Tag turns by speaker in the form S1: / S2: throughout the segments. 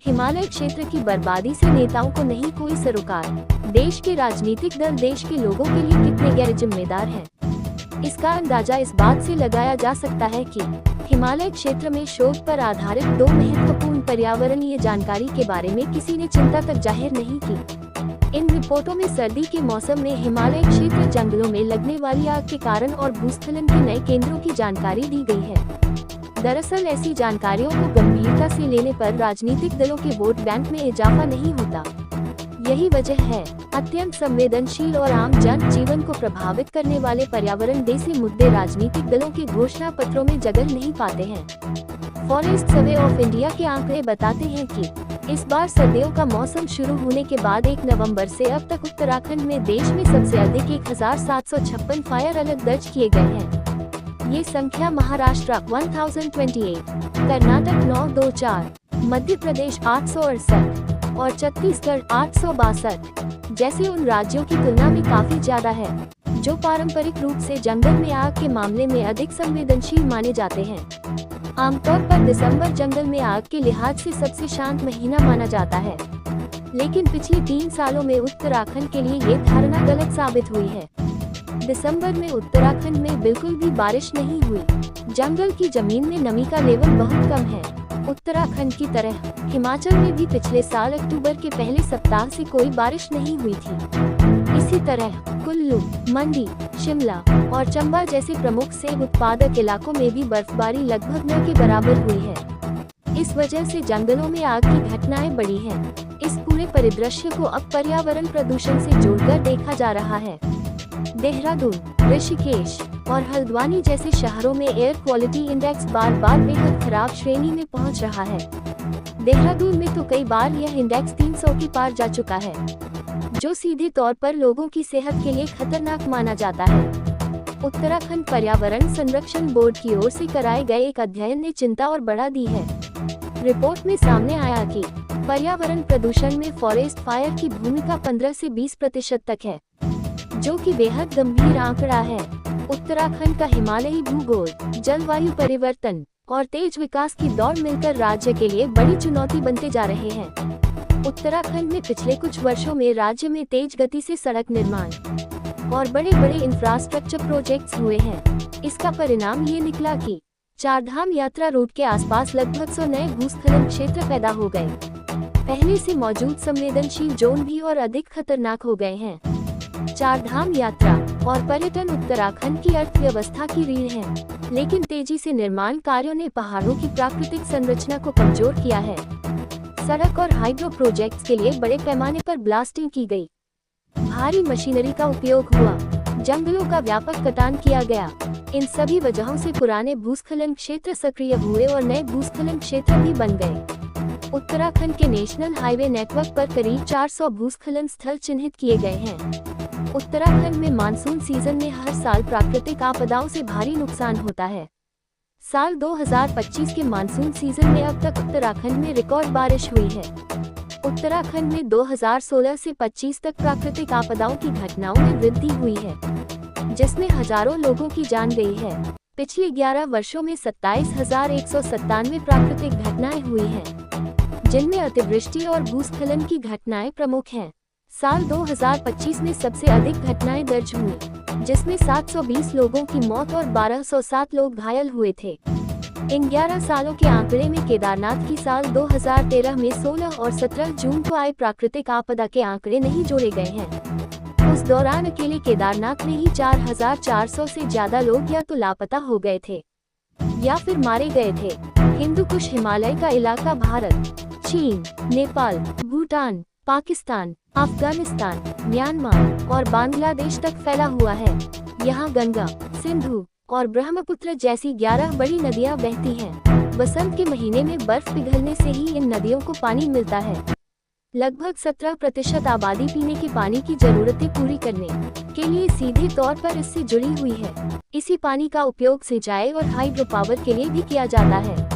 S1: हिमालय क्षेत्र की बर्बादी से नेताओं को नहीं कोई सरोकार। देश के राजनीतिक दल देश के लोगों के लिए कितने गैर जिम्मेदार हैं। इसका अंदाजा इस बात से लगाया जा सकता है कि हिमालय क्षेत्र में शोध पर आधारित दो महत्वपूर्ण पर्यावरणीय जानकारी के बारे में किसी ने चिंता तक जाहिर नहीं की। इन रिपोर्टों में सर्दी के मौसम में हिमालय क्षेत्र जंगलों में लगने वाली आग के कारण और भूस्खलन के नए केंद्रों की जानकारी दी गई है। दरअसल ऐसी जानकारियों को गंभीरता से लेने पर राजनीतिक दलों के वोट बैंक में इजाफा नहीं होता। यही वजह है अत्यंत संवेदनशील और आम जन जीवन को प्रभावित करने वाले पर्यावरण जैसे मुद्दे राजनीतिक दलों के घोषणा पत्रों में जगह नहीं पाते हैं। फॉरेस्ट सर्वे ऑफ इंडिया के आंकड़े बताते हैं कि इस बार सर्दियों का मौसम शुरू होने के बाद 1 नवंबर से अब तक उत्तराखंड में देश में सबसे अधिक 1756 फायर अलर्ट दर्ज किए गए हैं। ये संख्या महाराष्ट्र 1028, कर्नाटक 924, मध्य प्रदेश 868 और छत्तीसगढ़ 862 जैसे उन राज्यों की तुलना में काफी ज्यादा है, जो पारंपरिक रूप से जंगल में आग के मामले में अधिक संवेदनशील माने जाते हैं। आमतौर पर दिसंबर जंगल में आग के लिहाज से सबसे शांत महीना माना जाता है, लेकिन पिछले 3 सालों में उत्तराखंड के लिए ये धारणा गलत साबित हुई है। दिसंबर में उत्तराखंड में बिल्कुल भी बारिश नहीं हुई। जंगल की जमीन में नमी का लेवल बहुत कम है। उत्तराखंड की तरह हिमाचल में भी पिछले साल अक्टूबर के पहले सप्ताह से कोई बारिश नहीं हुई थी। इसी तरह कुल्लू, मंडी, शिमला और चंबा जैसे प्रमुख सेब उत्पादक इलाकों में भी बर्फबारी लगभग न के बराबर हुई है। इस वजह से जंगलों में आग की घटनाएं बढ़ी हैं। इस पूरे परिदृश्य को अब पर्यावरण प्रदूषण से जोड़कर देखा जा रहा है। देहरादून, ऋषिकेश और हल्द्वानी जैसे शहरों में एयर क्वालिटी इंडेक्स बार बार बेहद खराब श्रेणी में पहुंच रहा है। देहरादून में तो कई बार यह इंडेक्स 300 की पार जा चुका है, जो सीधे तौर पर लोगों की सेहत के लिए खतरनाक माना जाता है। उत्तराखंड पर्यावरण संरक्षण बोर्ड की ओर से कराए गए एक अध्ययन ने चिंता और बढ़ा दी है। रिपोर्ट में सामने आया कि पर्यावरण प्रदूषण में फॉरेस्ट फायर की भूमिका 15 से 20% तक है, जो कि बेहद गंभीर आंकड़ा है। उत्तराखंड का हिमालयी भूगोल, जलवायु परिवर्तन और तेज विकास की दौड़ मिलकर राज्य के लिए बड़ी चुनौती बनते जा रहे हैं। उत्तराखंड में पिछले कुछ वर्षों में राज्य में तेज गति से सड़क निर्माण और बड़े बड़े इंफ्रास्ट्रक्चर प्रोजेक्ट्स हुए हैं। इसका परिणाम ये निकला कि चारधाम यात्रा रूट के आसपास लगभग 100 नए भूस्खलन क्षेत्र पैदा हो गए। पहले से मौजूद संवेदनशील जोन भी और अधिक खतरनाक हो गए हैं। चारधाम यात्रा और पर्यटन उत्तराखंड की अर्थव्यवस्था की रीढ़ है, लेकिन तेजी से निर्माण कार्यों ने पहाड़ों की प्राकृतिक संरचना को कमजोर किया है। सड़क और हाइड्रो प्रोजेक्ट्स के लिए बड़े पैमाने पर ब्लास्टिंग की गई, भारी मशीनरी का उपयोग हुआ, जंगलों का व्यापक कटान किया गया। इन सभी वजहों से पुराने भूस्खलन क्षेत्र सक्रिय हुए और नए भूस्खलन क्षेत्र भी बन गए। उत्तराखंड के नेशनल हाईवे नेटवर्क पर करीब 400 भूस्खलन स्थल चिन्हित किए गए हैं। उत्तराखंड में मानसून सीजन में हर साल प्राकृतिक आपदाओं से भारी नुकसान होता है। साल 2025 के मानसून सीजन में अब तक उत्तराखंड में रिकॉर्ड बारिश हुई है। उत्तराखंड में 2016 से 25 तक प्राकृतिक आपदाओं की घटनाओं में वृद्धि हुई है, जिसमें हजारों लोगों की जान गई है। पिछले 11 वर्षों में 27,197 प्राकृतिक घटनाएं हुई हैं, जिनमें अतिवृष्टि और भूस्खलन की घटनाएं प्रमुख हैं। साल 2025 में सबसे अधिक घटनाएं दर्ज हुई, जिसमें 720 लोगों की मौत और 1207 लोग घायल हुए थे। इन 11 सालों के आंकड़े में केदारनाथ की साल 2013 में 16 और 17 जून को आए प्राकृतिक आपदा के आंकड़े नहीं जोड़े गए हैं। उस दौरान अकेले केदारनाथ में ही 4,400 से ज्यादा लोग या तो लापता हो गए थे या फिर मारे गए थे। हिंदू कुश हिमालय का इलाका भारत, चीन, नेपाल, भूटान, पाकिस्तान, अफगानिस्तान, म्यांमार और बांग्लादेश तक फैला हुआ है। यहाँ गंगा, सिंधु और ब्रह्मपुत्र जैसी 11 बड़ी नदियाँ बहती हैं। बसंत के महीने में बर्फ पिघलने से ही इन नदियों को पानी मिलता है। लगभग 17% आबादी पीने के पानी की जरूरतें पूरी करने के लिए सीधे तौर पर इससे जुड़ी हुई है। इसी पानी का उपयोग सिंचाई और हाइड्रो पावर के लिए भी किया जाता है।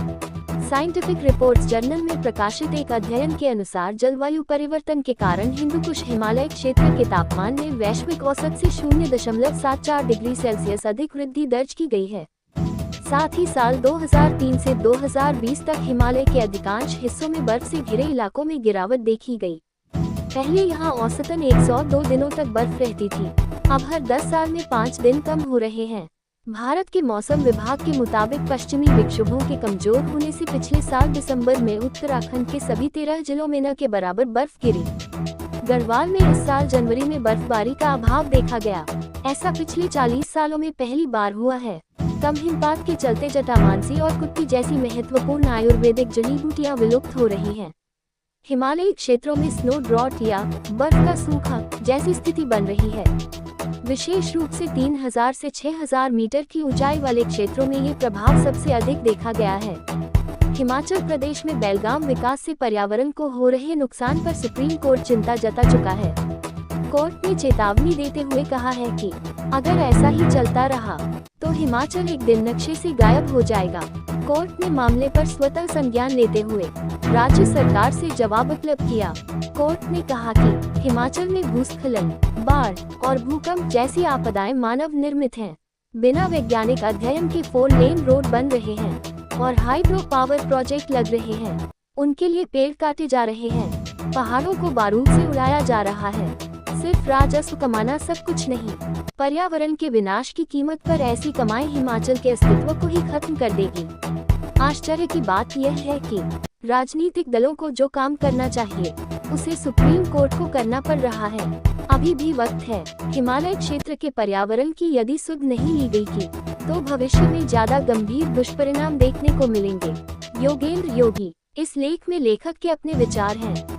S1: साइंटिफिक रिपोर्ट्स जर्नल में प्रकाशित एक अध्ययन के अनुसार जलवायु परिवर्तन के कारण हिंदू कुश हिमालय क्षेत्र के तापमान में वैश्विक औसत से 0.74 डिग्री सेल्सियस अधिक वृद्धि दर्ज की गई है। साथ ही साल 2003 से 2020 तक हिमालय के अधिकांश हिस्सों में बर्फ से घिरे इलाकों में गिरावट देखी गई। पहले यहाँ औसतन 102 दिनों तक बर्फ रहती थी, अब हर 10 साल में 5 दिन कम हो रहे हैं। भारत के मौसम विभाग के मुताबिक पश्चिमी विक्षोभों के कमजोर होने से पिछले साल दिसंबर में उत्तराखंड के सभी 13 जिलों में न के बराबर बर्फ गिरी। गढ़वाल में इस साल जनवरी में बर्फबारी का अभाव देखा गया। ऐसा पिछले 40 सालों में पहली बार हुआ है। कम हिमपात के चलते जटामांसी और कुट्टी जैसी महत्वपूर्ण आयुर्वेदिक जड़ी बूटियां विलुप्त हो रही हैं। हिमालयी क्षेत्रों में स्नो ड्रॉट या बर्फ का सूखा जैसी स्थिति बन रही है। विशेष रूप से 3000 से 6000 मीटर की ऊंचाई वाले क्षेत्रों में ये प्रभाव सबसे अधिक देखा गया है। हिमाचल प्रदेश में बेलगाम विकास से पर्यावरण को हो रहे नुकसान पर सुप्रीम कोर्ट चिंता जता चुका है। कोर्ट ने चेतावनी देते हुए कहा है कि अगर ऐसा ही चलता रहा तो हिमाचल एक दिन नक्शे से गायब हो जाएगा। कोर्ट ने मामले पर स्वतः संज्ञान लेते हुए राज्य सरकार से जवाब तलब किया। कोर्ट ने कहा कि हिमाचल में भूस्खलन, बाढ़ और भूकंप जैसी आपदाएं मानव निर्मित हैं। बिना वैज्ञानिक अध्ययन के 4 लेन रोड बन रहे हैं और हाइड्रो पावर प्रोजेक्ट लग रहे हैं। उनके लिए पेड़ काटे जा रहे हैं, पहाड़ों को बारूद से उड़ाया जा रहा है। सिर्फ राजस्व कमाना सब कुछ नहीं, पर्यावरण के विनाश की कीमत पर ऐसी कमाई हिमाचल के अस्तित्व को ही खत्म कर देगी। आश्चर्य की बात यह है कि राजनीतिक दलों को जो काम करना चाहिए उसे सुप्रीम कोर्ट को करना पड़ रहा है। अभी भी वक्त है। हिमालय क्षेत्र के पर्यावरण की यदि सुध नहीं ली गई की तो भविष्य में ज्यादा गंभीर दुष्परिणाम देखने को मिलेंगे। योगेंद्र योगी। इस लेख में लेखक के अपने विचार हैं।